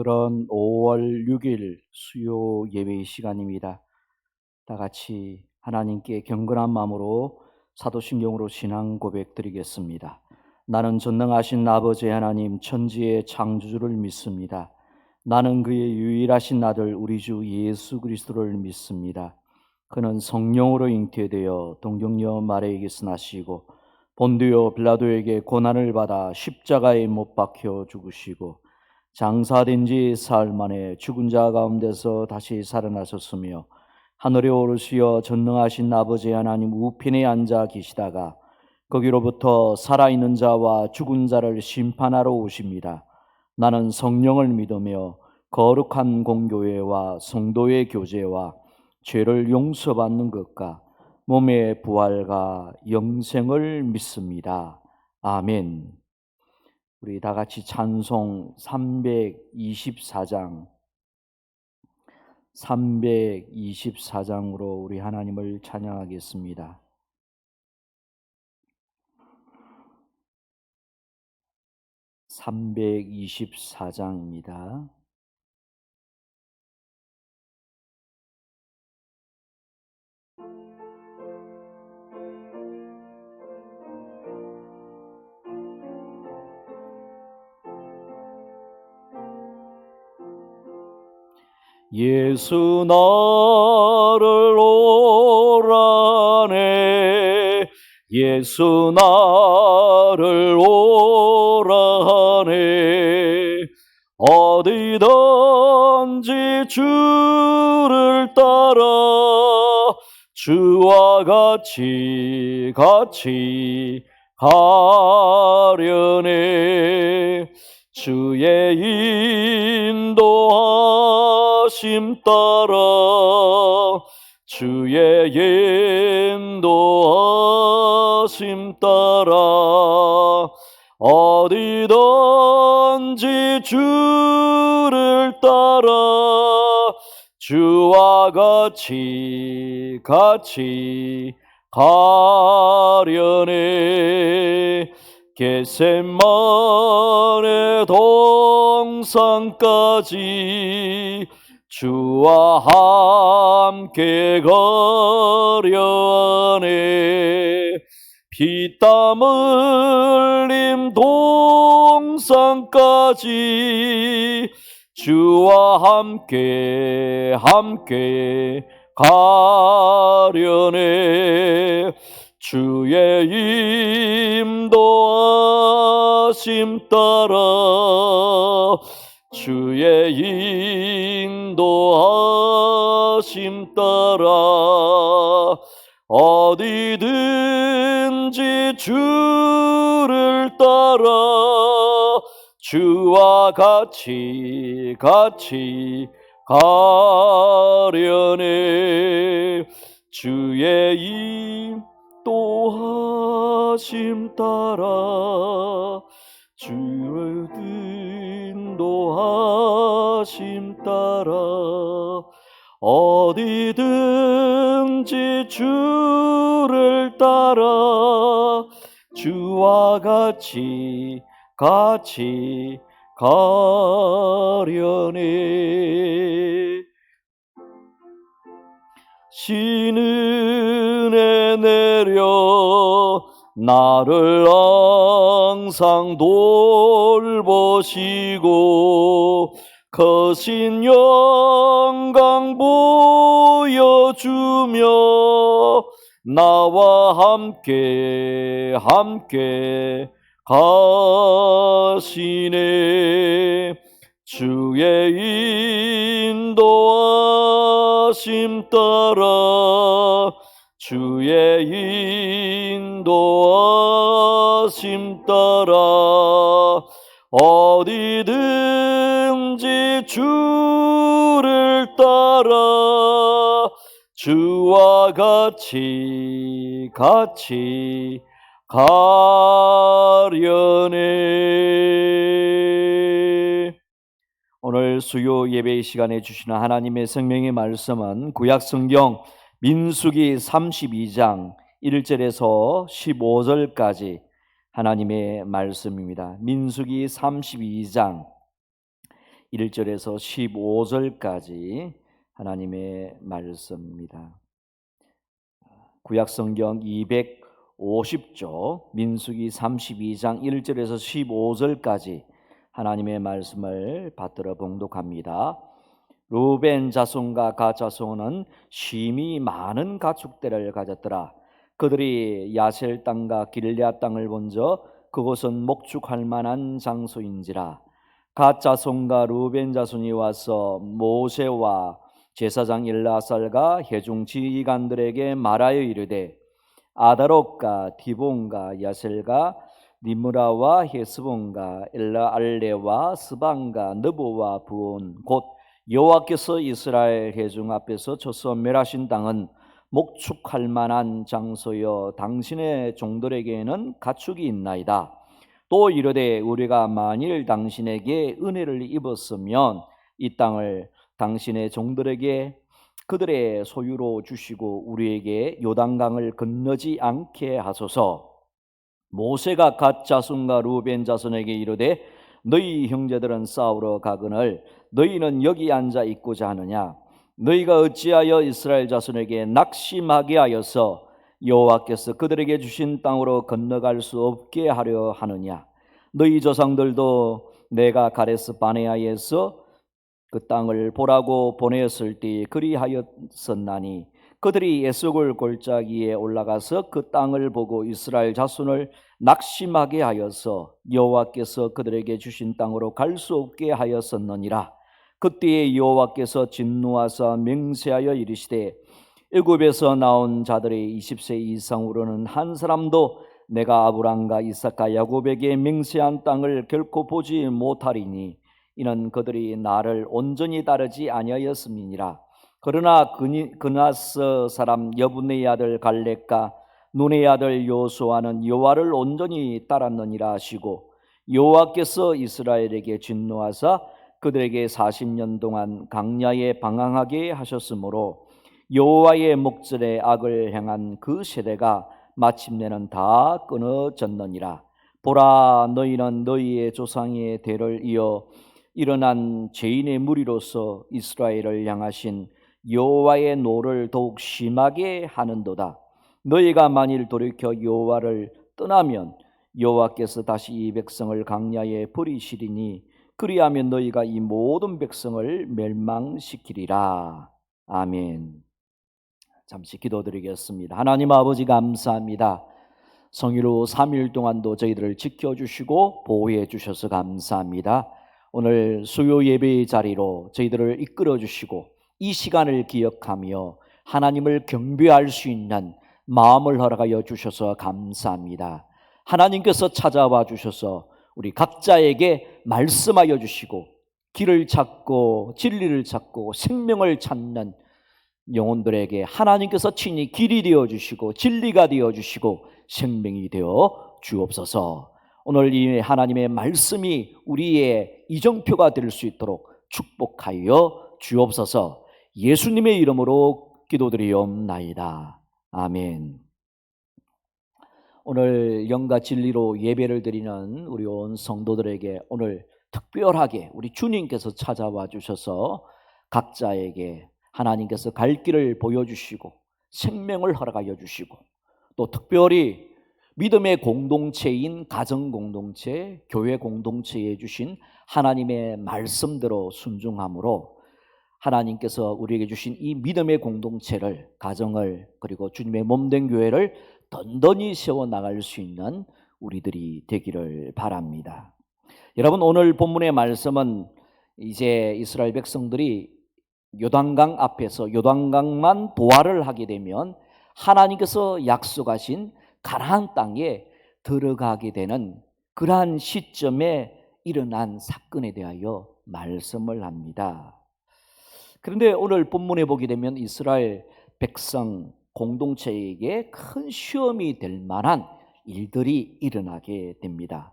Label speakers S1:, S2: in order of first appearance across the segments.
S1: 오늘은 5월 6일 수요 예배의 시간입니다. 다 같이 하나님께 경건한 마음으로 사도신경으로 신앙 고백 드리겠습니다. 나는 전능하신 아버지 하나님 천지의 창조주를 믿습니다. 나는 그의 유일하신 아들 우리 주 예수 그리스도를 믿습니다. 그는 성령으로 잉태되어 동정녀 마리아에게서 나시고 본디오 빌라도에게 고난을 받아 십자가에 못 박혀 죽으시고 장사된 지 사흘 만에 죽은 자 가운데서 다시 살아나셨으며 하늘에 오르시어 전능하신 아버지 하나님 우편에 앉아 계시다가 거기로부터 살아있는 자와 죽은 자를 심판하러 오십니다. 나는 성령을 믿으며 거룩한 공교회와 성도의 교제와 죄를 용서받는 것과 몸의 부활과 영생을 믿습니다. 아멘. 우리 다 같이 찬송 324장으로 우리 하나님을 찬양하겠습니다. (324장입니다) 예수 나를 오라네 예수 나를 오라네 어디든지 주를 따라 주와 같이 가려네 주의 인도하심 따라 주의 인도하심 따라 어디든지 주를 따라 주와 같이 가려네 겟세마네 동산까지 주와 함께 가려네 피땀 흘림 동산까지 주와 함께 가려네 주의 인도하심 따라 주의 인도하심 따라 어디든지 주를 따라 주와 같이 가려네 주의 인도하심 따라 주의 인도하심 따라 어디든지 주를 따라 주와 같이 가려네 신은혜 내려 나를 항상 돌보시고 거신 영광 보여주며 나와 함께 가시네 주의 인도하심 따라 주의 인도하심 따라 어디든지 주를 따라 주와 같이 가려네. 오늘 수요 예배 시간에 주시는 하나님의 생명의 말씀은 구약성경 민수기 32장 1절에서 15절까지 하나님의 말씀입니다. 민수기 32장 1절에서 15절까지 하나님의 말씀입니다. 구약성경 250쪽 민수기 32장 1절에서 15절까지 하나님의 말씀을 받들어 봉독합니다. 루벤 자손과 갓 자손은 심히 많은 가축대를 가졌더라. 그들이 야셀 땅과 길르앗 땅을 본저 그곳은 목축할 만한 장소인지라. 갓 자손과 루벤 자손이 와서 모세와 제사장 엘라살과 회중 지휘관들에게 말하여 이르되 아다롯과 디본과 야셀과 니므라와 헤스본과 엘라알레와 스방과 느보와 부온 곧 여호와께서 이스라엘 회중 앞에서 쳐서 멸하신 땅은 목축할 만한 장소여 당신의 종들에게는 가축이 있나이다. 또 이르되 우리가 만일 당신에게 은혜를 입었으면 이 땅을 당신의 종들에게 그들의 소유로 주시고 우리에게 요단강을 건너지 않게 하소서. 모세가 갓 자손과 루벤 자손에게 이르되 너희 형제들은 싸우러 가거늘 너희는 여기 앉아 있고자 하느냐? 너희가 어찌하여 이스라엘 자손에게 낙심하게 하여서 여호와께서 그들에게 주신 땅으로 건너갈 수 없게 하려 하느냐? 너희 조상들도 내가 가데스 바네아에서 그 땅을 보라고 보냈을 때 그리하였었나니 그들이 에스골 골짜기에 올라가서 그 땅을 보고 이스라엘 자손을 낙심하게 하여서 여호와께서 그들에게 주신 땅으로 갈 수 없게 하였었느니라. 그때에 여호와께서 진노하사 맹세하여 이르시되 애굽에서 나온 자들의 20세 이상으로는 한 사람도 내가 아브람과 이삭과 야곱에게 맹세한 땅을 결코 보지 못하리니 이는 그들이 나를 온전히 따르지 아니하였음이니라. 그러나 그나스 사람 여분의 아들 갈렙과 눈의 아들 요수아는 여호와를 온전히 따랐느니라 하시고 여호와께서 이스라엘에게 진노하사 그들에게 40년 동안 광야에 방황하게 하셨으므로 여호와의 목전에 악을 행한 그 세대가 마침내는 다 끊어졌느니라. 보라, 너희는 너희의 조상의 대를 이어 일어난 죄인의 무리로서 이스라엘을 향하신 여호와의 노를 더욱 심하게 하는도다. 너희가 만일 돌이켜 여호와를 떠나면 여호와께서 다시 이 백성을 광야에 버리시리니 그리하면 너희가 이 모든 백성을 멸망시키리라. 아멘. 잠시 기도드리겠습니다. 하나님 아버지 감사합니다. 성일후 3일 동안도 저희들을 지켜주시고 보호해 주셔서 감사합니다. 오늘 수요 예배의 자리로 저희들을 이끌어 주시고 이 시간을 기억하며 하나님을 경배할 수 있는 마음을 허락하여 주셔서 감사합니다. 하나님께서 찾아와 주셔서 우리 각자에게 말씀하여 주시고 길을 찾고 진리를 찾고 생명을 찾는 영혼들에게 하나님께서 친히 길이 되어 주시고 진리가 되어 주시고 생명이 되어 주옵소서. 오늘 이 하나님의 말씀이 우리의 이정표가 될 수 있도록 축복하여 주옵소서. 예수님의 이름으로 기도드리옵나이다. 아멘. 오늘 영과 진리로 예배를 드리는 우리 온 성도들에게 오늘 특별하게 우리 주님께서 찾아와 주셔서 각자에게 하나님께서 갈 길을 보여주시고 생명을 허락하여 주시고 또 특별히 믿음의 공동체인 가정 공동체, 교회 공동체에 주신 하나님의 말씀대로 순종함으로 하나님께서 우리에게 주신 이 믿음의 공동체를, 가정을, 그리고 주님의 몸된 교회를 든든히 세워나갈 수 있는 우리들이 되기를 바랍니다. 여러분, 오늘 본문의 말씀은 이제 이스라엘 백성들이 요단강 앞에서 요단강만 도하를 하게 되면 하나님께서 약속하신 가나안 땅에 들어가게 되는 그러한 시점에 일어난 사건에 대하여 말씀을 합니다. 그런데 오늘 본문에 보게 되면 이스라엘 백성 공동체에게 큰 시험이 될 만한 일들이 일어나게 됩니다.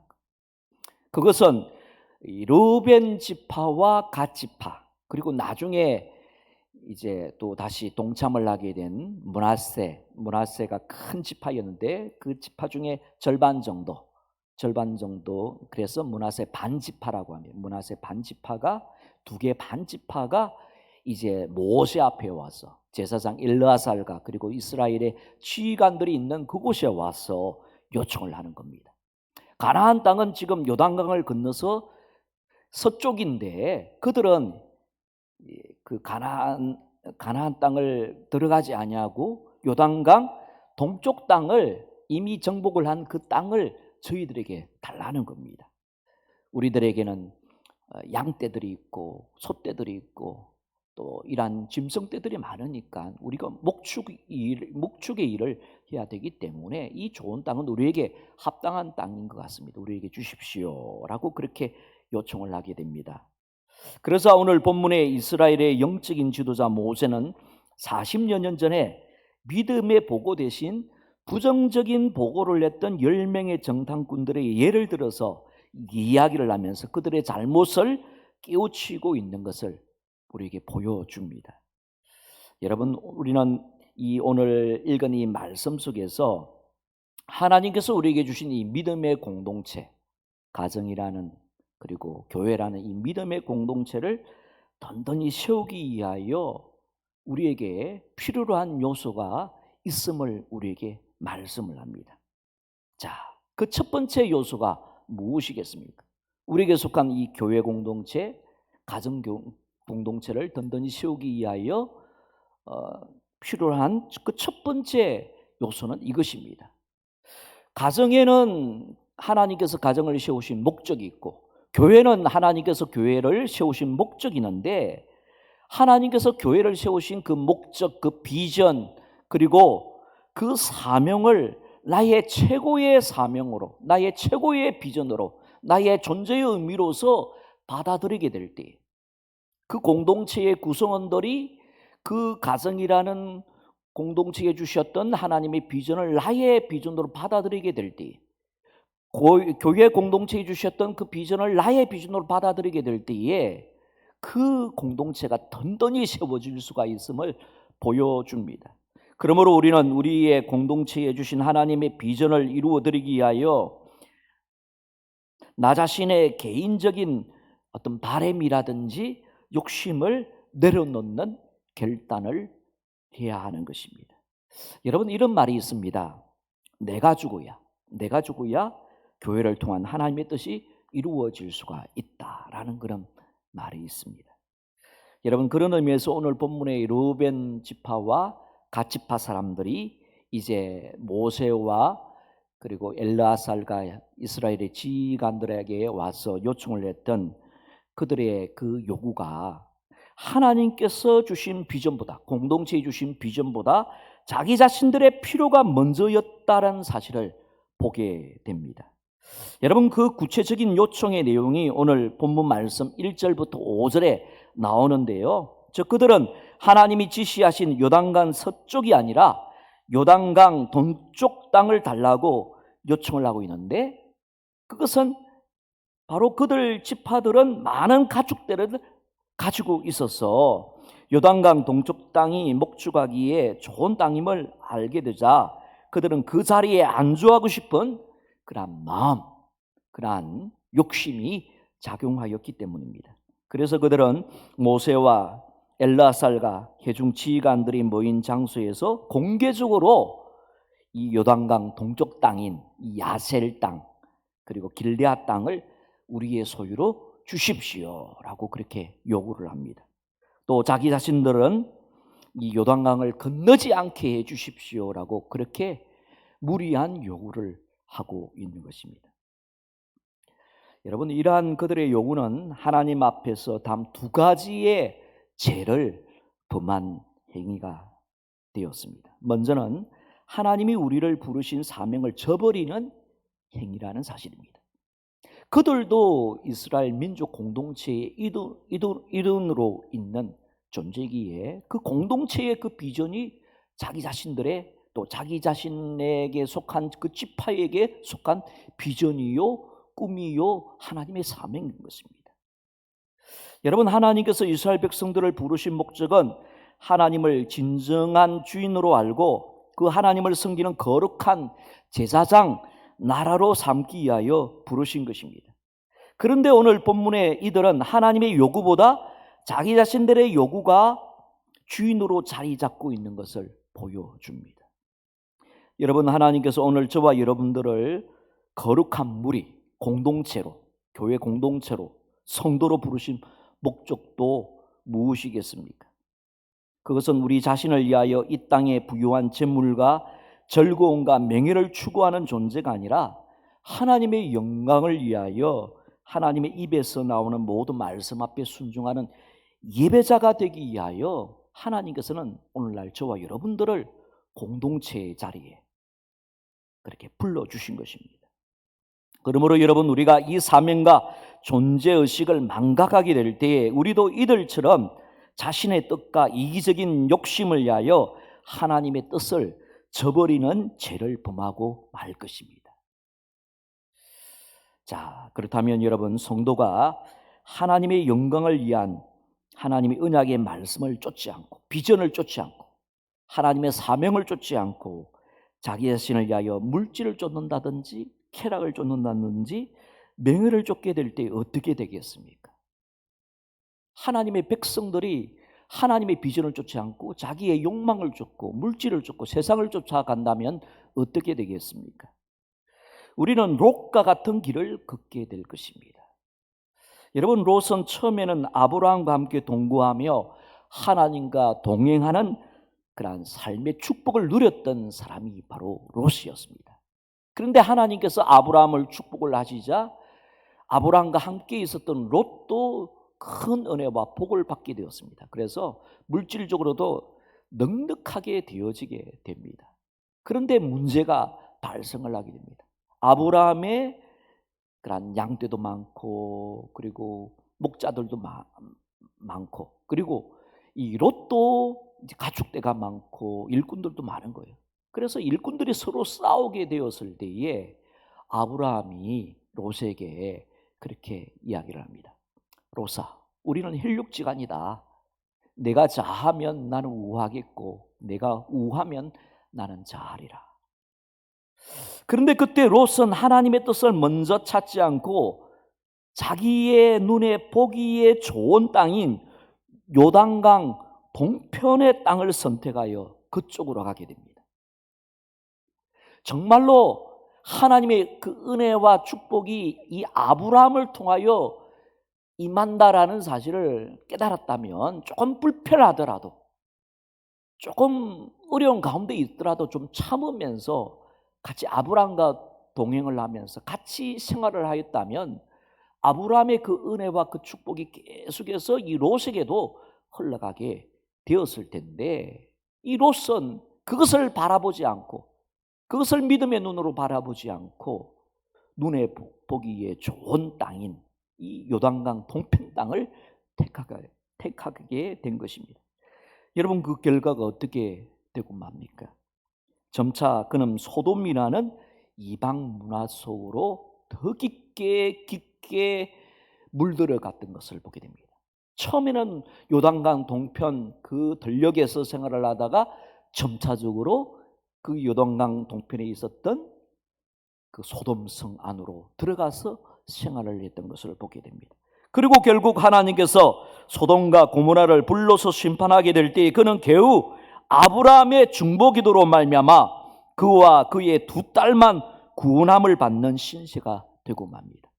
S1: 그것은 르벤 지파와 갓 지파, 그리고 나중에 이제 또 다시 동참을 하게 된 므낫세가 큰 지파였는데 그 지파 중에 절반 정도, 절반 정도. 그래서 므낫세 반지파라고 합니다. 므낫세 반지파가 두 개 반지파가 이제 모세 앞에 와서 제사장 엘르아살과 그리고 이스라엘의 지휘관들이 있는 그곳에 와서 요청을 하는 겁니다. 가나안 땅은 지금 요단강을 건너서 서쪽인데 그들은 그 가나안 땅을 들어가지 아니하고 요단강 동쪽 땅을 이미 정복을 한 그 땅을 저희들에게 달라는 겁니다. 우리들에게는 양떼들이 있고 소떼들이 있고 또 이러한 짐승떼들이 많으니까 우리가 목축의 일을 해야 되기 때문에 이 좋은 땅은 우리에게 합당한 땅인 것 같습니다. 우리에게 주십시오라고 그렇게 요청을 하게 됩니다. 그래서 오늘 본문에 이스라엘의 영적인 지도자 모세는 40여 년 전에 믿음의 보고 대신 부정적인 보고를 냈던 10명의 정탐꾼들의 예를 들어서 이야기를 하면서 그들의 잘못을 깨우치고 있는 것을 우리에게 보여줍니다. 여러분, 우리는 이 오늘 읽은 이 말씀 속에서 하나님께서 우리에게 주신 이 믿음의 공동체, 가정이라는 그리고 교회라는 이 믿음의 공동체를 든든히 세우기 위하여 우리에게 필요로 한 요소가 있음을 우리에게 말씀을 합니다. 자, 그 첫 번째 요소가 무엇이겠습니까? 우리에게 속한 이 교회 공동체, 가정 공동체를 든든히 세우기 위하여 필요로 한 그 첫 번째 요소는 이것입니다. 가정에는 하나님께서 가정을 세우신 목적이 있고 교회는 하나님께서 교회를 세우신 목적이 있는데 하나님께서 교회를 세우신 그 목적, 그 비전 그리고 그 사명을 나의 최고의 사명으로, 나의 최고의 비전으로, 나의 존재의 의미로서 받아들이게 될 때 그 공동체의 구성원들이 그 가정이라는 공동체에 주셨던 하나님의 비전을 나의 비전으로 받아들이게 될 때, 교회 공동체에 주셨던 그 비전을 나의 비전으로 받아들이게 될 때에 그 공동체가 든든히 세워질 수가 있음을 보여줍니다. 그러므로 우리는 우리의 공동체에 주신 하나님의 비전을 이루어드리기 위하여 나 자신의 개인적인 어떤 바램이라든지 욕심을 내려놓는 결단을 해야 하는 것입니다. 여러분, 이런 말이 있습니다. 내가 죽어야 교회를 통한 하나님의 뜻이 이루어질 수가 있다라는 그런 말이 있습니다. 여러분, 그런 의미에서 오늘 본문의 르우벤 지파와 갓지파 사람들이 이제 모세와 그리고 엘르아살과 이스라엘의 지휘관들에게 와서 요청을 했던 그들의 그 요구가 하나님께서 주신 비전보다, 공동체에 주신 비전보다 자기 자신들의 필요가 먼저였다는 사실을 보게 됩니다. 여러분, 그 구체적인 요청의 내용이 오늘 본문 말씀 1절부터 5절에 나오는데요. 즉 그들은 하나님이 지시하신 요단강 서쪽이 아니라 요단강 동쪽 땅을 달라고 요청을 하고 있는데, 그것은 바로 그들 지파들은 많은 가축들을 가지고 있어서 요단강 동쪽 땅이 목축하기에 좋은 땅임을 알게 되자 그들은 그 자리에 안주하고 싶은 그러한 마음, 그러한 욕심이 작용하였기 때문입니다. 그래서 그들은 모세와 엘르아살과 회중 지휘관들이 모인 장소에서 공개적으로 이 요단강 동쪽 땅인 이 야셀 땅 그리고 길르앗 땅을 우리의 소유로 주십시오라고 그렇게 요구를 합니다. 또 자기 자신들은 이 요단강을 건너지 않게 해 주십시오라고 그렇게 무리한 요구를 하고 있는 것입니다. 여러분, 이러한 그들의 요구는 하나님 앞에서 단 두 가지의 죄를 범한 행위가 되었습니다. 먼저는 하나님이 우리를 부르신 사명을 저버리는 행위라는 사실입니다. 그들도 이스라엘 민족 공동체의 일원으로 있는 존재이기에 그 공동체의 그 비전이 자기 자신들의 또 자기 자신에게 속한 그 지파에게 속한 비전이요 꿈이요 하나님의 사명인 것입니다. 여러분, 하나님께서 이스라엘 백성들을 부르신 목적은 하나님을 진정한 주인으로 알고 그 하나님을 섬기는 거룩한 제사장 나라로 삼기 위하여 부르신 것입니다. 그런데 오늘 본문에 이들은 하나님의 요구보다 자기 자신들의 요구가 주인으로 자리 잡고 있는 것을 보여줍니다. 여러분, 하나님께서 오늘 저와 여러분들을 거룩한 무리, 공동체로, 교회 공동체로, 성도로 부르신 목적도 무엇이겠습니까? 그것은 우리 자신을 위하여 이 땅에 부유한 재물과 즐거움과 명예를 추구하는 존재가 아니라 하나님의 영광을 위하여 하나님의 입에서 나오는 모든 말씀 앞에 순종하는 예배자가 되기 위하여 하나님께서는 오늘날 저와 여러분들을 공동체의 자리에 그렇게 불러주신 것입니다. 그러므로 여러분, 우리가 이 사명과 존재의식을 망각하게 될 때에 우리도 이들처럼 자신의 뜻과 이기적인 욕심을 위하여 하나님의 뜻을 저버리는 죄를 범하고 말 것입니다. 자, 그렇다면 여러분, 성도가 하나님의 영광을 위한 하나님의 언약의 말씀을 쫓지 않고 비전을 쫓지 않고 하나님의 사명을 쫓지 않고 자기 자신을 위하여 물질을 쫓는다든지 쾌락을 쫓는다든지 명예를 쫓게 될 때 어떻게 되겠습니까? 하나님의 백성들이 하나님의 비전을 쫓지 않고 자기의 욕망을 쫓고 물질을 쫓고 세상을 쫓아간다면 어떻게 되겠습니까? 우리는 롯과 같은 길을 걷게 될 것입니다. 여러분, 롯은 처음에는 아브라함과 함께 동거하며 하나님과 동행하는 그러한 삶의 축복을 누렸던 사람이 바로 롯이었습니다. 그런데 하나님께서 아브라함을 축복을 하시자 아브라함과 함께 있었던 롯도 큰 은혜와 복을 받게 되었습니다. 그래서 물질적으로도 넉넉하게 되어지게 됩니다. 그런데 문제가 발생을 하게 됩니다. 아브라함의 그런 양떼도 많고 그리고 목자들도 많고 그리고 이 롯도 가축대가 많고 일꾼들도 많은 거예요. 그래서 일꾼들이 서로 싸우게 되었을 때에 아브라함이 롯에게 그렇게 이야기를 합니다. 롯아, 우리는 혈육지간이다. 내가 자하면 나는 우하겠고 내가 우하면 나는 자하리라. 그런데 그때 롯은 하나님의 뜻을 먼저 찾지 않고 자기의 눈에 보기에 좋은 땅인 요단강 동편의 땅을 선택하여 그쪽으로 가게 됩니다. 정말로 하나님의 그 은혜와 축복이 이 아브라함을 통하여 임한다라는 사실을 깨달았다면 조금 불편하더라도 조금 어려운 가운데 있더라도 좀 참으면서 같이 아브라함과 동행을 하면서 같이 생활을 하였다면 아브라함의 그 은혜와 그 축복이 계속해서 이 롯에게도 흘러가게 되었을 텐데 이 롯은 그것을 바라보지 않고 그것을 믿음의 눈으로 바라보지 않고 눈에 보기에 좋은 땅인 이 요단강 동편 땅을 택하게 된 것입니다. 여러분, 그 결과가 어떻게 되고 맙니까? 점차 그는 소돔이라는 이방 문화 속으로 더 깊게 물들어갔던 것을 보게 됩니다. 처음에는 요단강 동편 그 들녘에서 생활을 하다가 점차적으로 그 요단강 동편에 있었던 그 소돔성 안으로 들어가서 생활을 했던 것을 보게 됩니다. 그리고 결국 하나님께서 소돔과 고모라를 불러서 심판하게 될 때 그는 겨우 아브라함의 중보기도로 말미암아 그와 그의 두 딸만 구원함을 받는 신세가 되고 맙니다.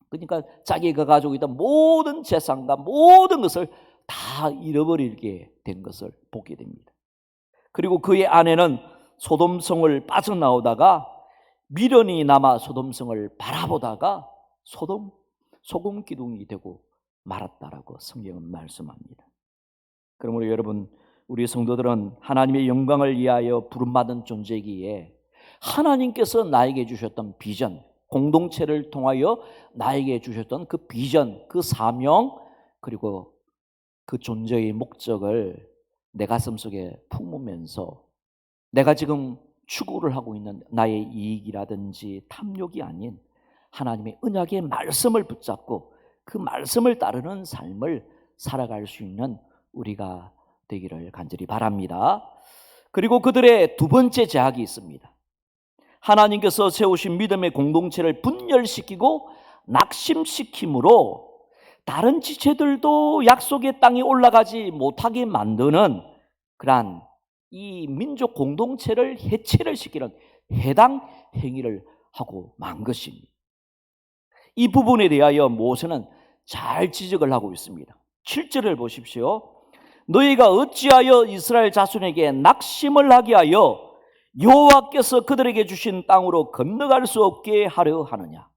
S1: 그러니까 자기가 가지고 있던 모든 재산과 모든 것을 다 잃어버리게 된 것을 보게 됩니다. 그리고 그의 아내는 소돔성을 빠져나오다가 미련이 남아 소돔성을 바라보다가 소금 기둥이 되고 말았다라고 성경은 말씀합니다. 그러므로 여러분, 우리 성도들은 하나님의 영광을 위하여 부름받은 존재이기에 하나님께서 나에게 주셨던 비전, 공동체를 통하여 나에게 주셨던 그 비전, 그 사명, 그리고 그 존재의 목적을 내 가슴 속에 품으면서 내가 지금 추구를 하고 있는 나의 이익이라든지 탐욕이 아닌 하나님의 언약의 말씀을 붙잡고 그 말씀을 따르는 삶을 살아갈 수 있는 우리가 되기를 간절히 바랍니다. 그리고 그들의 두 번째 제약이 있습니다. 하나님께서 세우신 믿음의 공동체를 분열시키고 낙심시킴으로 다른 지체들도 약속의 땅에 올라가지 못하게 만드는 그러한 이 민족 공동체를 해체를 시키는 해당 행위를 하고 만 것입니다. 이 부분에 대하여 모세는 잘 지적을 하고 있습니다. 7절을 보십시오. 너희가 어찌하여 이스라엘 자손에게 낙심을 하게 하여 여호와께서 그들에게 주신 땅으로 건너갈 수 없게 하려 하느냐.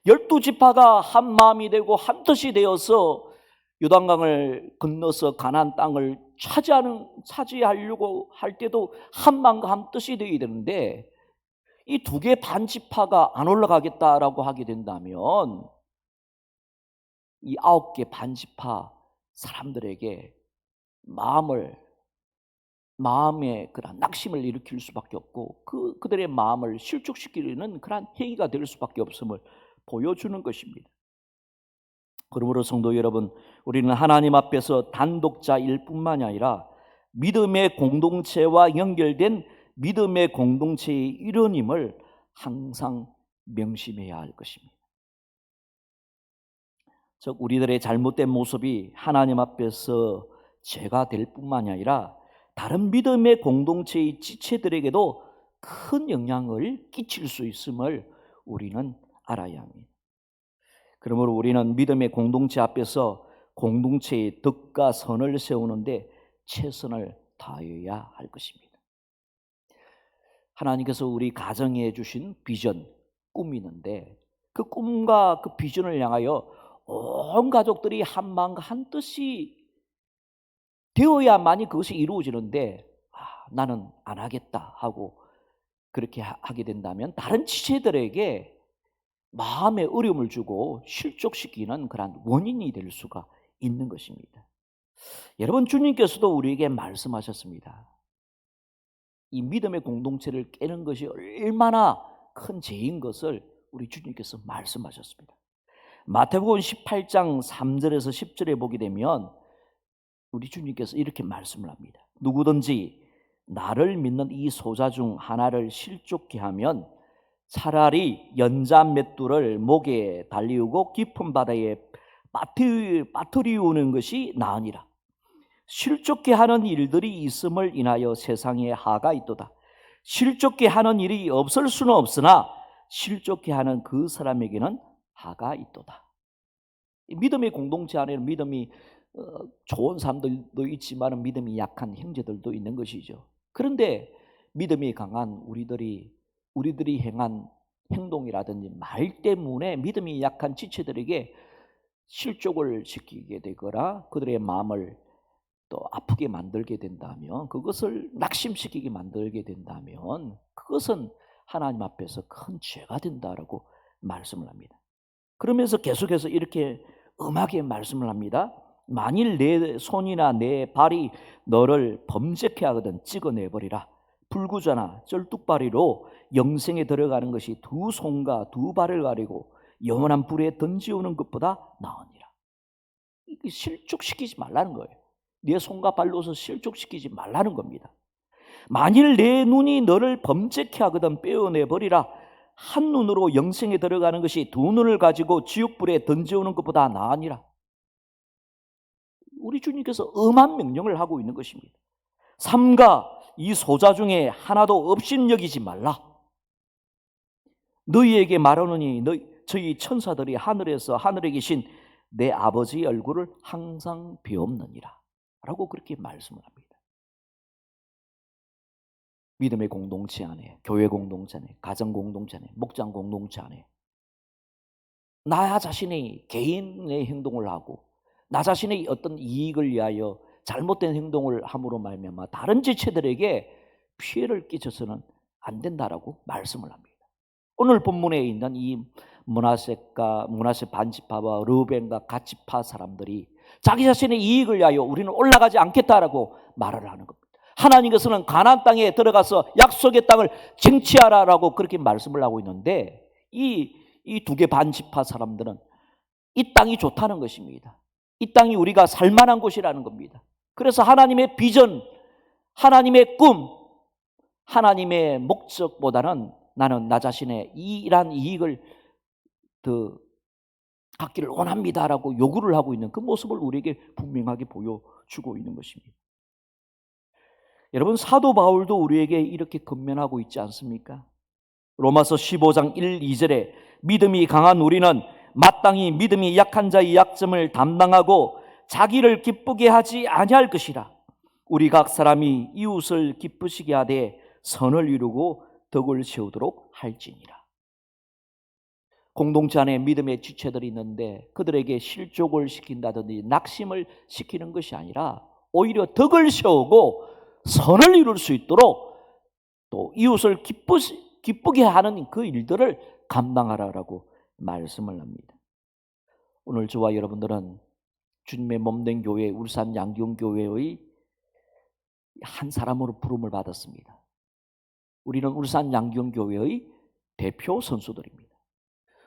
S1: 12지파가 한 마음이 되고 한 뜻이 되어서 요단강을 건너서 가나안 땅을 차지하려고 할 때도 한 마음과 한 뜻이 되어야 되는데 이 2개 반 지파가 안 올라가겠다라고 하게 된다면 이 9개 반 지파 사람들에게 마음에 그런 낙심을 일으킬 수밖에 없고 그들의 마음을 실족시키는 그런 행위가 될 수밖에 없음을 보여주는 것입니다. 그러므로 성도 여러분, 우리는 하나님 앞에서 단독자일 뿐만이 아니라 믿음의 공동체와 연결된 믿음의 공동체의 일원임을 항상 명심해야 할 것입니다. 즉 우리들의 잘못된 모습이 하나님 앞에서 죄가 될 뿐만이 아니라 다른 믿음의 공동체의 지체들에게도 큰 영향을 끼칠 수 있음을 우리는 알아야 합니다. 그러므로 우리는 믿음의 공동체 앞에서 공동체의 덕과 선을 세우는데 최선을 다해야 할 것입니다. 하나님께서 우리 가정에 주신 비전, 꿈이 있는데 그 꿈과 그 비전을 향하여 온 가족들이 한 마음과 한 뜻이 되어야만이 그것이 이루어지는데 나는 안 하겠다 하고 그렇게 하게 된다면 다른 지체들에게 마음의 어려움을 주고 실족시키는 그런 원인이 될 수가 있는 것입니다. 여러분, 주님께서도 우리에게 말씀하셨습니다. 이 믿음의 공동체를 깨는 것이 얼마나 큰 죄인 것을 우리 주님께서 말씀하셨습니다. 마태복음 18장 3절에서 10절에 보게 되면 우리 주님께서 이렇게 말씀을 합니다. 누구든지 나를 믿는 이 소자 중 하나를 실족케 하면 차라리 연자 맷돌을 목에 달리우고 깊은 바다에 빠뜨리우는 것이 나으니라. 실족케 하는 일들이 있음을 인하여 세상에 하가 있도다. 실족케 하는 일이 없을 수는 없으나 실족케 하는 그 사람에게는 하가 있도다. 믿음의 공동체 안에는 믿음이 좋은 사람들도 있지만 믿음이 약한 형제들도 있는 것이죠. 그런데 믿음이 강한 우리들이 행한 행동이라든지 말 때문에 믿음이 약한 지체들에게 실족을 시키게 되거나 그들의 마음을 또 아프게 만들게 된다면, 그것을 낙심시키게 만들게 된다면 그것은 하나님 앞에서 큰 죄가 된다라고 말씀을 합니다. 그러면서 계속해서 이렇게 엄하게 말씀을 합니다. 만일 내 손이나 내 발이 너를 범죄케 하거든 찍어내버리라. 불구자나 쩔뚝발이로 영생에 들어가는 것이 두 손과 두 발을 가리고 영원한 불에 던지우는 것보다 나으니라. 이게 실족시키지 말라는 거예요. 내 손과 발로서 실족시키지 말라는 겁니다. 만일 내 눈이 너를 범죄케 하거든 빼어내버리라. 한 눈으로 영생에 들어가는 것이 두 눈을 가지고 지옥불에 던져오는 것보다 나으니라. 우리 주님께서 엄한 명령을 하고 있는 것입니다. 삼가 이 소자 중에 하나도 업신여기지 말라. 너희에게 말하노니 저희 천사들이 하늘에 계신 내 아버지의 얼굴을 항상 비옵느니라 라고 그렇게 말씀을 합니다. 믿음의 공동체 안에, 교회 공동체 안에, 가정 공동체 안에, 목장 공동체 안에 나 자신의 개인의 행동을 하고 나 자신의 어떤 이익을 위하여 잘못된 행동을 함으로 말미암아 다른 지체들에게 피해를 끼쳐서는 안 된다라고 말씀을 합니다. 오늘 본문에 있는 이 므낫세 반지파와 르우벤과 갓지파 사람들이 자기 자신의 이익을 위하여 우리는 올라가지 않겠다라고 말을 하는 겁니다. 하나님께서는 가나안 땅에 들어가서 약속의 땅을 쟁취하라라고 그렇게 말씀을 하고 있는데 이 2개 반지파 사람들은 이 땅이 좋다는 것입니다. 이 땅이 우리가 살만한 곳이라는 겁니다. 그래서 하나님의 비전, 하나님의 꿈, 하나님의 목적보다는 나는 나 자신의 이러한 이익을 더 갖기를 원합니다라고 요구를 하고 있는 그 모습을 우리에게 분명하게 보여주고 있는 것입니다. 여러분, 사도 바울도 우리에게 이렇게 권면하고 있지 않습니까? 로마서 15장 1, 2절에 믿음이 강한 우리는 마땅히 믿음이 약한 자의 약점을 담당하고 자기를 기쁘게 하지 아니할 것이라. 우리 각 사람이 이웃을 기쁘시게 하되 선을 이루고 덕을 세우도록 할지니라. 공동체 안에 믿음의 지체들이 있는데 그들에게 실족을 시킨다든지 낙심을 시키는 것이 아니라 오히려 덕을 세우고 선을 이룰 수 있도록 또 이웃을 기쁘게 하는 그 일들을 감당하라라고 말씀을 합니다. 오늘 저와 여러분들은 주님의 몸된 교회 울산 양경교회의 한 사람으로 부름을 받았습니다. 우리는 울산 양경교회의 대표 선수들입니다.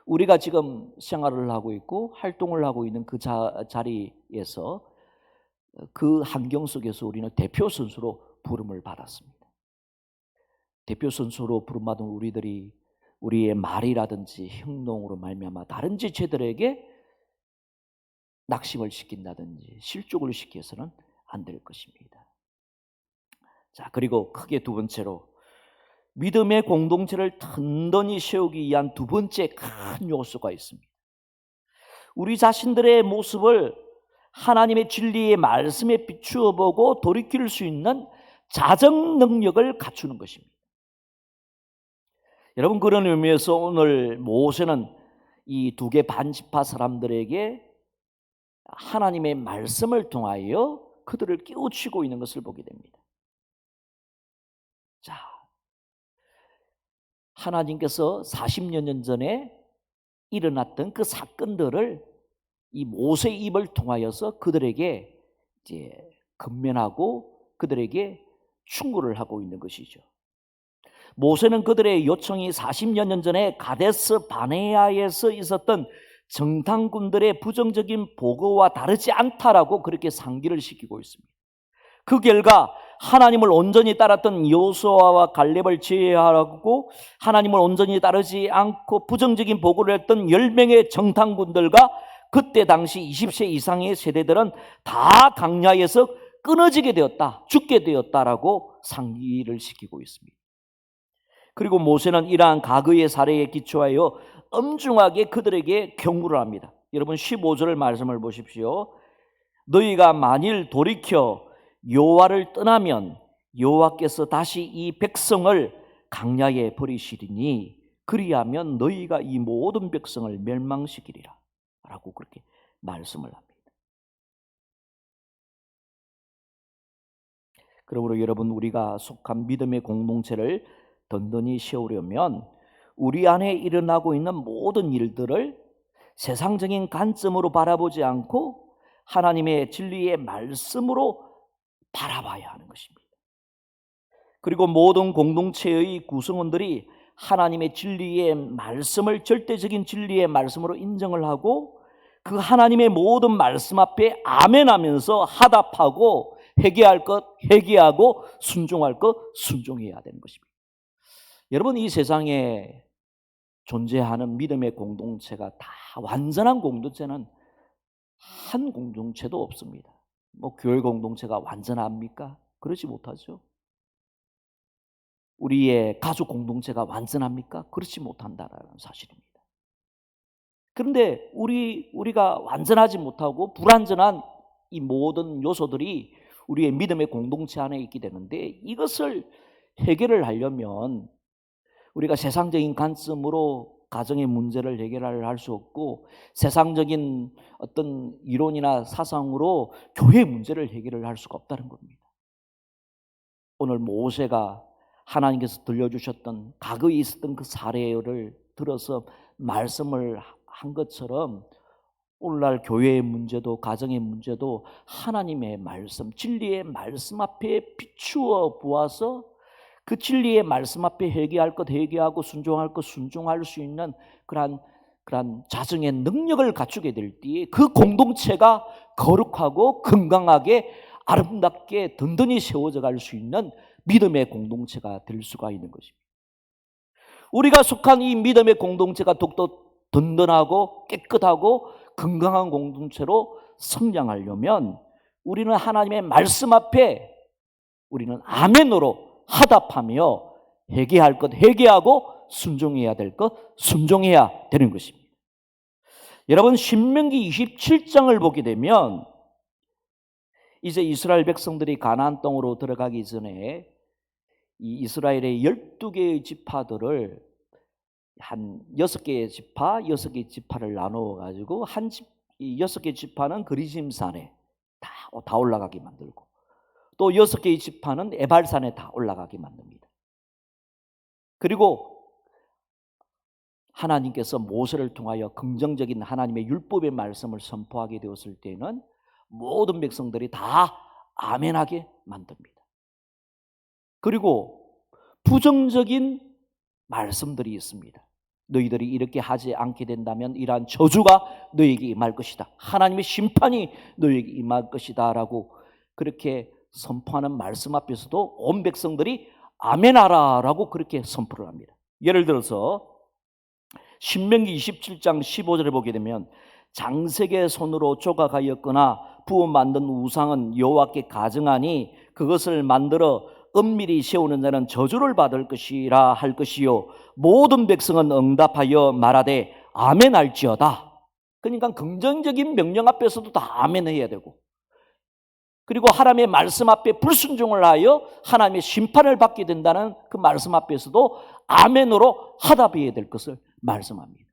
S1: 우리가 지금 생활을 하고 있고 활동을 하고 있는 그 자리에서 그 환경 속에서 우리는 대표 선수로 부름을 받았습니다. 대표 선수로 부름받은 우리들이 우리의 말이라든지 행동으로 말미암아 다른 지체들에게 낙심을 시킨다든지 실족을 시켜서는 안 될 것입니다. 자, 그리고 크게 두 번째로 믿음의 공동체를 든든히 세우기 위한 두 번째 큰 요소가 있습니다. 우리 자신들의 모습을 하나님의 진리의 말씀에 비추어 보고 돌이킬 수 있는 자정 능력을 갖추는 것입니다. 여러분, 그런 의미에서 오늘 모세는 이 두 개 반지파 사람들에게 하나님의 말씀을 통하여 그들을 깨우치고 있는 것을 보게 됩니다. 자, 하나님께서 40여 년 전에 일어났던 그 사건들을 이 모세의 입을 통하여서 그들에게 이제 건면하고 그들에게 충고를 하고 있는 것이죠. 모세는 그들의 요청이 40여 년 전에 가데스 바네아에서 있었던 정탐꾼들의 부정적인 보고와 다르지 않다라고 그렇게 상기를 시키고 있습니다. 그 결과 하나님을 온전히 따랐던 여호수아와 갈렙을 제외하고 하나님을 온전히 따르지 않고 부정적인 보고를 했던 10명의 정탐꾼들과 그때 당시 20세 이상의 세대들은 다 광야에서 끊어지게 되었다, 죽게 되었다라고 상기를 시키고 있습니다. 그리고 모세는 이러한 과거의 사례에 기초하여 엄중하게 그들에게 경고를 합니다. 여러분 15절을 말씀을 보십시오. 너희가 만일 돌이켜 여호와를 떠나면 여호와께서 다시 이 백성을 광야에 버리시리니 그리하면 너희가 이 모든 백성을 멸망시키리라 라고 그렇게 말씀을 합니다. 그러므로 여러분, 우리가 속한 믿음의 공동체를 든든히 세우려면 우리 안에 일어나고 있는 모든 일들을 세상적인 관점으로 바라보지 않고 하나님의 진리의 말씀으로 바라봐야 하는 것입니다. 그리고 모든 공동체의 구성원들이 하나님의 진리의 말씀을 절대적인 진리의 말씀으로 인정을 하고 그 하나님의 모든 말씀 앞에 아멘하면서 화답하고 회개할 것 회개하고 순종할 것 순종해야 되는 것입니다. 여러분, 이 세상에 존재하는 믿음의 공동체가 다 완전한 공동체는 한 공동체도 없습니다. 교회 공동체가 완전합니까? 그렇지 못하죠. 우리의 가족 공동체가 완전합니까? 그렇지 못한다라는 사실입니다. 그런데 우리가 완전하지 못하고 불완전한 이 모든 요소들이 우리의 믿음의 공동체 안에 있게 되는데 이것을 해결을 하려면 우리가 세상적인 관점으로 가정의 문제를 해결할 수 없고 세상적인 어떤 이론이나 사상으로 교회 문제를 해결을 할 수가 없다는 겁니다. 오늘 모세가 하나님께서 들려주셨던 과거에 있었던 그 사례를 들어서 말씀을 한 것처럼 오늘날 교회의 문제도 가정의 문제도 하나님의 말씀, 진리의 말씀 앞에 비추어 보아서 그 진리의 말씀 앞에 회개할 것 회개하고 순종할 것 순종할 수 있는 그러한 자정의 능력을 갖추게 될 때에 그 공동체가 거룩하고 건강하게 아름답게 든든히 세워져 갈 수 있는 믿음의 공동체가 될 수가 있는 것입니다. 우리가 속한 이 믿음의 공동체가 더욱더 든든하고 깨끗하고 건강한 공동체로 성장하려면 우리는 하나님의 말씀 앞에 우리는 아멘으로 화답하며 회개할 것 회개하고 순종해야 될 것 순종해야 되는 것입니다. 여러분, 신명기 27장을 보게 되면 이제 이스라엘 백성들이 가나안 땅으로 들어가기 전에 이 이스라엘의 12개의 지파들을 한 6개의 지파, 6개의 지파를 나누어 가지고 이 6개의 지파는 그리심산에 다 올라가게 만들고 또 6개의 지파는 에발산에 다 올라가게 만듭니다. 그리고 하나님께서 모세를 통하여 긍정적인 하나님의 율법의 말씀을 선포하게 되었을 때는 모든 백성들이 다 아멘하게 만듭니다. 그리고 부정적인 말씀들이 있습니다. 너희들이 이렇게 하지 않게 된다면 이러한 저주가 너희에게 임할 것이다. 하나님의 심판이 너희에게 임할 것이다 라고 그렇게 선포하는 말씀 앞에서도 온 백성들이 아멘하라 라고 그렇게 선포를 합니다. 예를 들어서 신명기 27장 15절에 보게 되면 장색의 손으로 조각하였거나 부어 만든 우상은 여호와께 가증하니 그것을 만들어 은밀히 세우는 자는 저주를 받을 것이라 할 것이요 모든 백성은 응답하여 말하되 아멘할지어다. 그러니까 긍정적인 명령 앞에서도 다 아멘해야 되고, 그리고 하나님의 말씀 앞에 불순종을 하여 하나님의 심판을 받게 된다는 그 말씀 앞에서도 아멘으로 화답해야 될 것을 말씀합니다.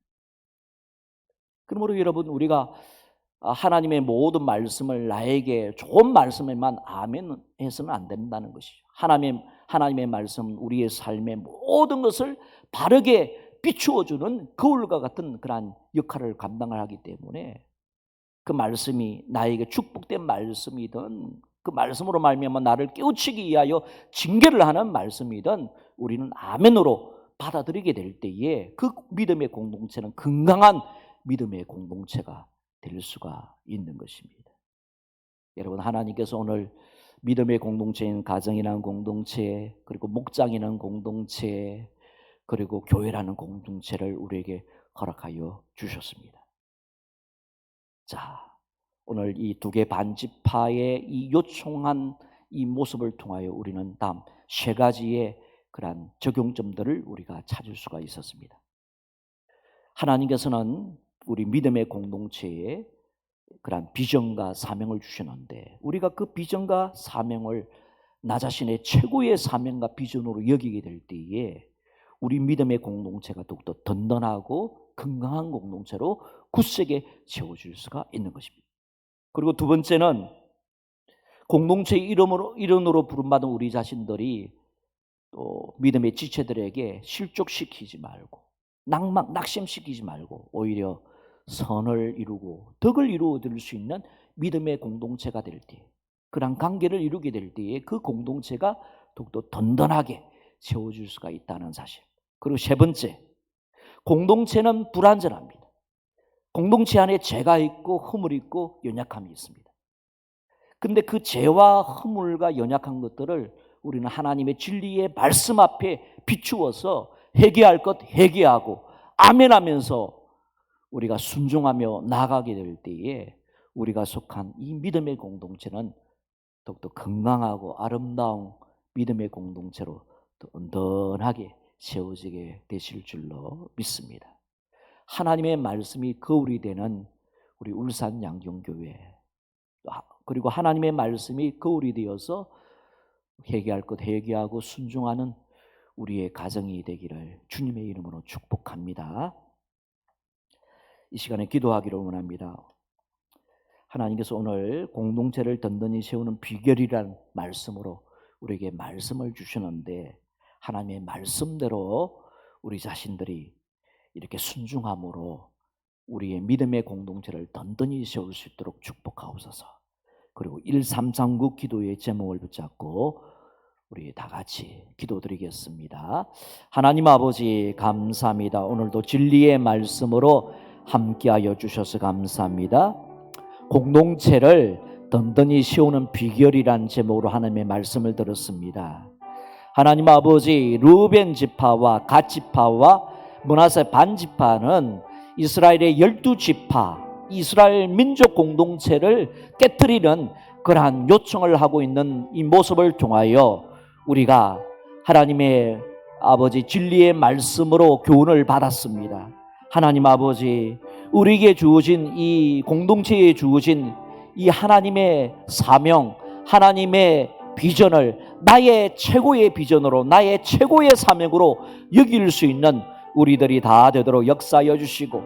S1: 그러므로 여러분, 우리가 하나님의 모든 말씀을 나에게 좋은 말씀에만 아멘해서는 안 된다는 것이죠. 하나님의 말씀, 우리의 삶의 모든 것을 바르게 비추어주는 거울과 같은 그러한 역할을 감당을 하기 때문에 그 말씀이 나에게 축복된 말씀이든 그 말씀으로 말미암아 나를 깨우치기 위하여 징계를 하는 말씀이든 우리는 아멘으로 받아들이게 될 때에 그 믿음의 공동체는 건강한 믿음의 공동체가 될 수가 있는 것입니다. 여러분, 하나님께서 오늘 믿음의 공동체인 가정이라는 공동체, 그리고 목장이라는 공동체, 그리고 교회라는 공동체를 우리에게 허락하여 주셨습니다. 자, 오늘 이 두 개 반지파의 이 요청한 이 모습을 통하여 우리는 다음 세 가지의 그러한 적용점들을 우리가 찾을 수가 있었습니다. 하나님께서는 우리 믿음의 공동체에 그러한 비전과 사명을 주시는데 우리가 그 비전과 사명을 나 자신의 최고의 사명과 비전으로 여기게 될 때에 우리 믿음의 공동체가 더욱더 든든하고 건강한 공동체로 굳세게 세워질 수가 있는 것입니다. 그리고 두 번째는 공동체의 일원으로 부름받은 우리 자신들이 또 믿음의 지체들에게 실족시키지 말고 낙심시키지 말고 오히려 선을 이루고 덕을 이루어드릴 수 있는 믿음의 공동체가 될 때, 그런 관계를 이루게 될 때에 그 공동체가 더욱더 든든하게 세워질 수가 있다는 사실. 그리고 세 번째, 공동체는 불완전합니다. 공동체 안에 죄가 있고 허물이 있고 연약함이 있습니다. 그런데 그 죄와 허물과 연약한 것들을 우리는 하나님의 진리의 말씀 앞에 비추어서 회개할 것 회개하고 아멘하면서 우리가 순종하며 나아가게 될 때에 우리가 속한 이 믿음의 공동체는 더욱더 건강하고 아름다운 믿음의 공동체로 든든하게 세워지게 되실 줄로 믿습니다. 하나님의 말씀이 거울이 되는 우리 울산 양경교회, 그리고 하나님의 말씀이 거울이 되어서 회개할 것 회개하고 순종하는 우리의 가정이 되기를 주님의 이름으로 축복합니다. 이 시간에 기도하기를 원합니다. 하나님께서 오늘 공동체를 든든히 세우는 비결이란 말씀으로 우리에게 말씀을 주시는데 하나님의 말씀대로 우리 자신들이 이렇게 순종함으로 우리의 믿음의 공동체를 든든히 세울 수 있도록 축복하옵소서. 그리고 1339 기도의 제목을 붙잡고 우리 다 같이 기도드리겠습니다. 하나님 아버지 감사합니다. 오늘도 진리의 말씀으로 함께하여 주셔서 감사합니다. 공동체를 든든히 세우는 비결이란 제목으로 하나님의 말씀을 들었습니다. 하나님 아버지, 르우벤 지파와 갓 지파와 므낫세 반 지파는 이스라엘의 12지파, 이스라엘 민족 공동체를 깨뜨리는 그러한 요청을 하고 있는 이 모습을 통하여 우리가 하나님의 아버지 진리의 말씀으로 교훈을 받았습니다. 하나님 아버지, 우리에게 주어진 이 공동체에 주어진 이 하나님의 사명, 하나님의 비전을 나의 최고의 비전으로, 나의 최고의 사명으로 여길 수 있는 우리들이 다 되도록 역사하여 주시고,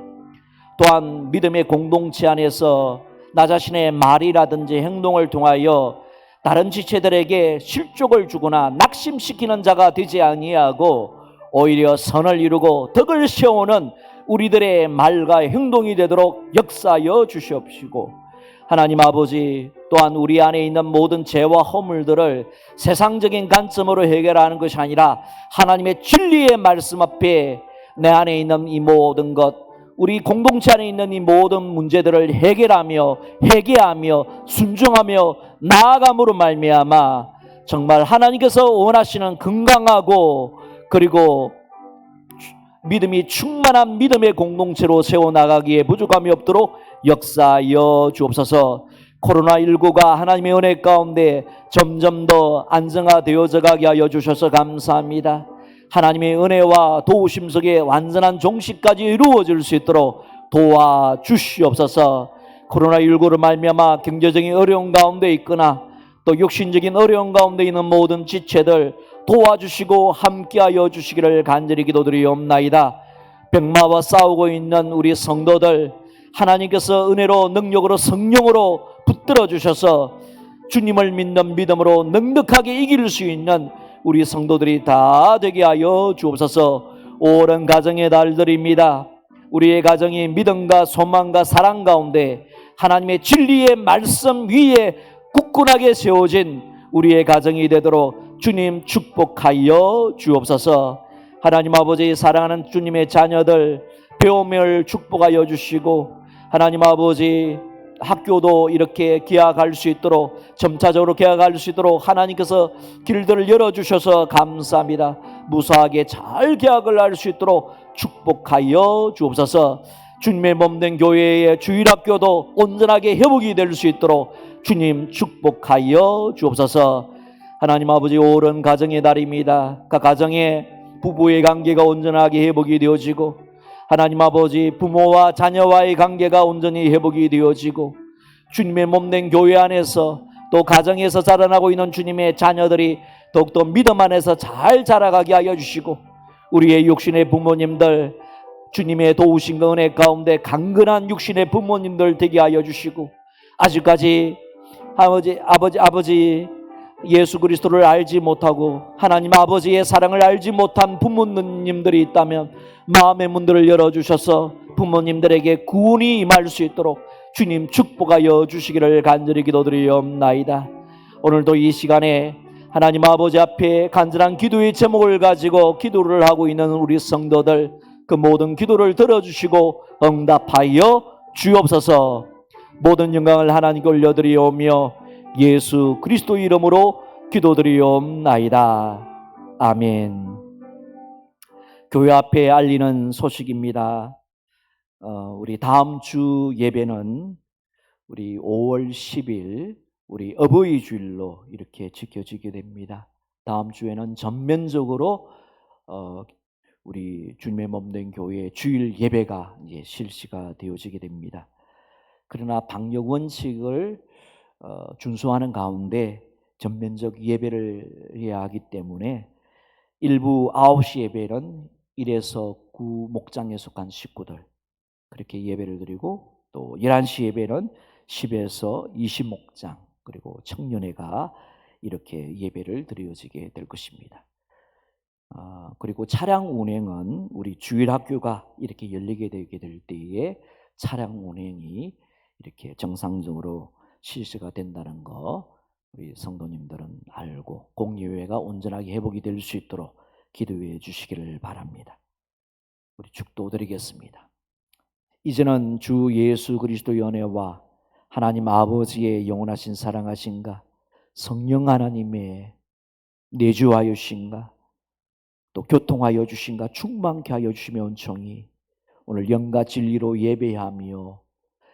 S1: 또한 믿음의 공동체 안에서 나 자신의 말이라든지 행동을 통하여 다른 지체들에게 실족을 주거나 낙심시키는 자가 되지 아니하고 오히려 선을 이루고 덕을 세우는 우리들의 말과 행동이 되도록 역사하여 주시옵시고, 하나님 아버지, 또한 우리 안에 있는 모든 죄와 허물들을 세상적인 관점으로 해결하는 것이 아니라 하나님의 진리의 말씀 앞에 내 안에 있는 이 모든 것, 우리 공동체 안에 있는 이 모든 문제들을 해결하며 회개하며 순종하며 나아감으로 말미암아 정말 하나님께서 원하시는 건강하고 그리고 믿음이 충만한 믿음의 공동체로 세워나가기에 부족함이 없도록 역사하여 주옵소서. 코로나19가 하나님의 은혜 가운데 점점 더 안정화되어져 가게 하여 주셔서 감사합니다. 하나님의 은혜와 도우심 속에 완전한 종식까지 이루어질 수 있도록 도와주시옵소서. 코로나19로 말미암아 경제적인 어려움 가운데 있거나 또 육신적인 어려움 가운데 있는 모든 지체들 도와주시고 함께하여 주시기를 간절히 기도드리옵나이다. 병마와 싸우고 있는 우리 성도들, 하나님께서 은혜로 능력으로 성령으로 붙들어 주셔서 주님을 믿는 믿음으로 넉넉하게 이길 수 있는 우리 성도들이 다 되게 하여 주옵소서. 오랜 가정의 달들입니다. 우리의 가정이 믿음과 소망과 사랑 가운데 하나님의 진리의 말씀 위에 굳건하게 세워진 우리의 가정이 되도록 주님 축복하여 주옵소서. 하나님 아버지, 사랑하는 주님의 자녀들 배움을 축복하여 주시고, 하나님 아버지, 학교도 이렇게 개학할 수 있도록, 점차적으로 개학할 수 있도록 하나님께서 길들을 열어주셔서 감사합니다. 무사하게 잘 개학을 할 수 있도록 축복하여 주옵소서. 주님의 몸된 교회의 주일학교도 온전하게 회복이 될 수 있도록 주님 축복하여 주옵소서. 하나님 아버지, 오랜 가정의 날입니다. 각 가정의 부부의 관계가 온전하게 회복이 되어지고, 하나님 아버지, 부모와 자녀와의 관계가 온전히 회복이 되어지고, 주님의 몸된 교회 안에서 또 가정에서 자라나고 있는 주님의 자녀들이 더욱더 믿음 안에서 잘 자라가게 하여 주시고, 우리의 육신의 부모님들 주님의 도우신 은혜 가운데 강건한 육신의 부모님들 되게 하여 주시고, 아직까지 아버지 예수 그리스도를 알지 못하고 하나님 아버지의 사랑을 알지 못한 부모님들이 있다면 마음의 문들을 열어주셔서 부모님들에게 구원이 임할 수 있도록 주님 축복하여 주시기를 간절히 기도드리옵나이다. 오늘도 이 시간에 하나님 아버지 앞에 간절한 기도의 제목을 가지고 기도를 하고 있는 우리 성도들, 그 모든 기도를 들어주시고 응답하여 주옵소서. 모든 영광을 하나님께 올려드리오며 예수 그리스도 이름으로 기도드리옵나이다. 아멘. 교회 앞에 알리는 소식입니다. 우리 다음 주 예배는 우리 5월 10일 우리 어버이 주일로 이렇게 지켜지게 됩니다. 다음 주에는 전면적으로 우리 주님의 몸된 교회 주일 예배가 이제 실시가 되어지게 됩니다. 그러나 방역 원칙을 준수하는 가운데 전면적 예배를 해야 하기 때문에 일부 9시 예배는 1에서 9 목장에 속한 식구들 그렇게 예배를 드리고, 또 11시 예배는 10에서 20 목장 그리고 청년회가 이렇게 예배를 드려지게 될 것입니다. 그리고 차량 운행은 우리 주일학교가 이렇게 열리게 되게 될 때에 차량 운행이 이렇게 정상적으로 실시가 된다는 거 우리 성도님들은 알고 공예회가 온전하게 회복이 될 수 있도록 기도해 주시기를 바랍니다. 우리 축도드리겠습니다. 이제는 주 예수 그리스도의 은혜와 하나님 아버지의 영원하신 사랑하신가 성령 하나님의 내주하여 주신가, 또 교통하여 주신가, 충만케 하여 주시며 온청이 오늘 영과 진리로 예배하며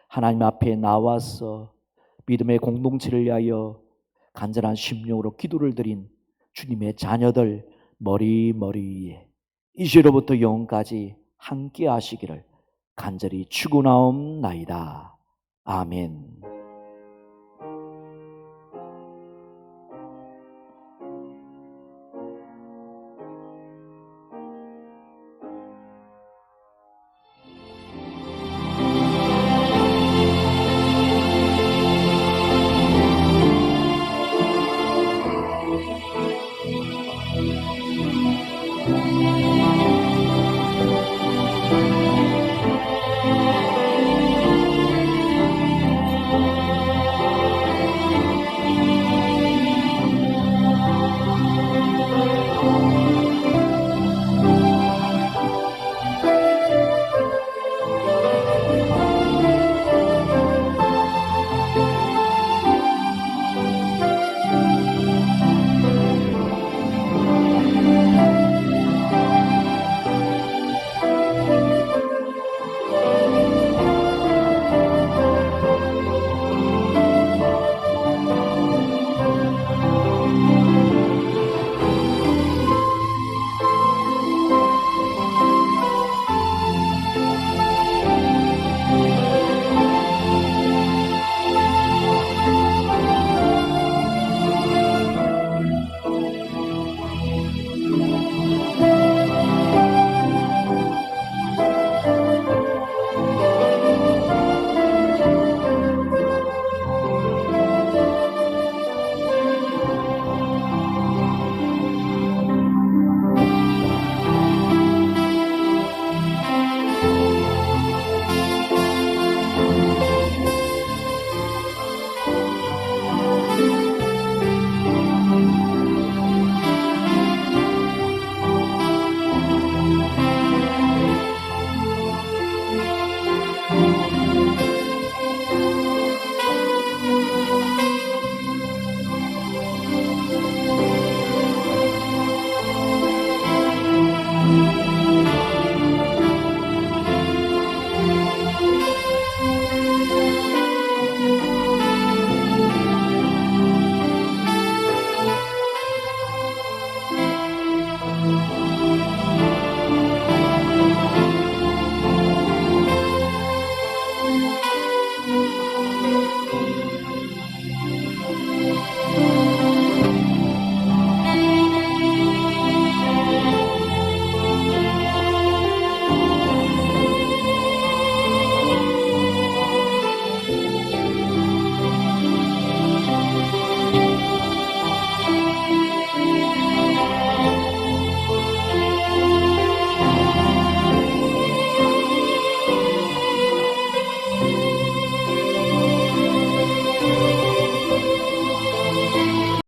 S1: 하나님 앞에 나와서 믿음의 공동체를 위하여 간절한 심령으로 기도를 드린 주님의 자녀들 머리 위에 이제로부터 영원까지 함께 하시기를 간절히 축원하옵나이다. 아멘.